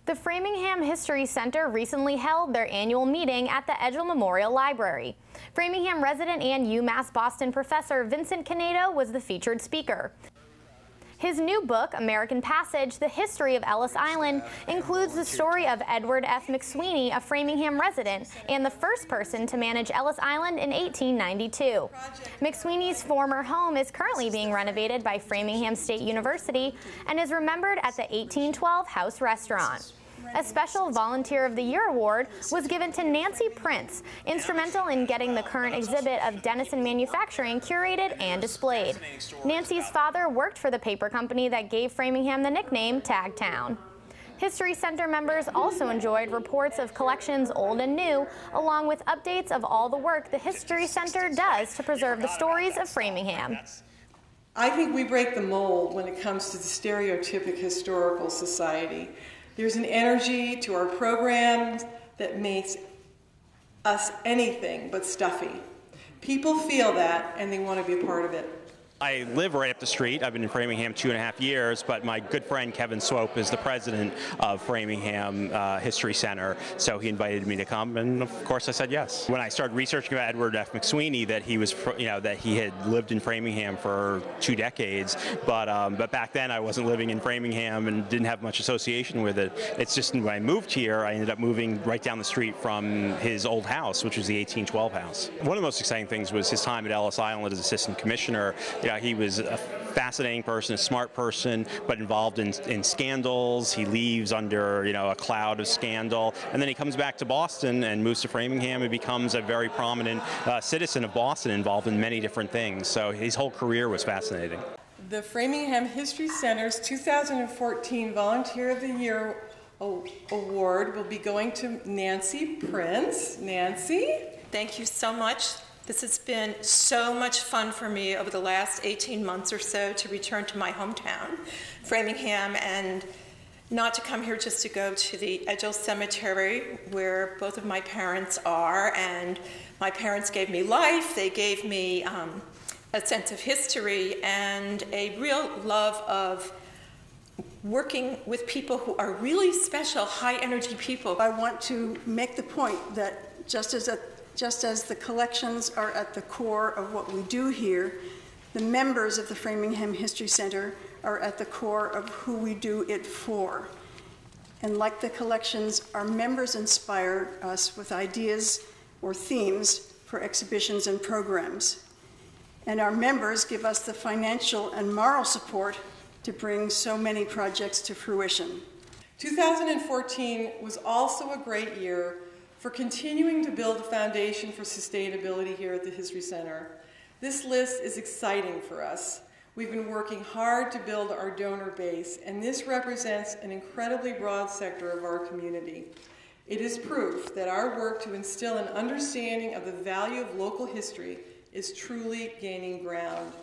The Framingham History Center recently held their annual meeting at the Edgell Memorial Library. Framingham resident and UMass Boston professor Vincent Canedo was the featured speaker. His new book, American Passage, The History of Ellis Island, includes the story of Edward F. McSweeney, a Framingham resident, and the first person to manage Ellis Island in 1892. McSweeney's former home is currently being renovated by Framingham State University and is remembered at the 1812 House Restaurant. A special Volunteer of the Year award was given to Nancy Prince, instrumental in getting the current exhibit of Denison Manufacturing curated and displayed. Nancy's father worked for the paper company that gave Framingham the nickname Tagtown. History Center members also enjoyed reports of collections old and new, along with updates of all the work the History Center does to preserve the stories of Framingham. I think we break the mold when it comes to the stereotypic historical society. There's an energy to our programs that makes us anything but stuffy. People feel that and they want to be a part of it. I live right up the street. I've been in Framingham 2.5 years, but my good friend Kevin Swope is the president of Framingham History Center, so he invited me to come, and of course I said yes. When I started researching about Edward F. McSweeney, that he was, that he had lived in Framingham for 2 decades, but back then I wasn't living in Framingham and didn't have much association with it. It's just when I moved here, I ended up moving right down the street from his old house, which was the 1812 house. One of the most exciting things was his time at Ellis Island as assistant commissioner. He was a fascinating person, a smart person, but involved in scandals. He leaves under, a cloud of scandal, and then he comes back to Boston and moves to Framingham and becomes a very prominent citizen of Boston, involved in many different things. So his whole career was fascinating. The Framingham History Center's 2014 Volunteer of the Year Award will be going to Nancy Prince. Nancy? Thank you so much. This has been so much fun for me over the last 18 months or so to return to my hometown, Framingham, and not to come here just to go to the Edgell Cemetery where both of my parents are, and my parents gave me life. They gave me a sense of history and a real love of working with people who are really special, high-energy people. I want to make the point that just as the collections are at the core of what we do here, the members of the Framingham History Center are at the core of who we do it for. And like the collections, our members inspire us with ideas or themes for exhibitions and programs. And our members give us the financial and moral support to bring so many projects to fruition. 2014 was also a great year for continuing to build a foundation for sustainability here at the History Center. This list is exciting for us. We've been working hard to build our donor base, and this represents an incredibly broad sector of our community. It is proof that our work to instill an understanding of the value of local history is truly gaining ground.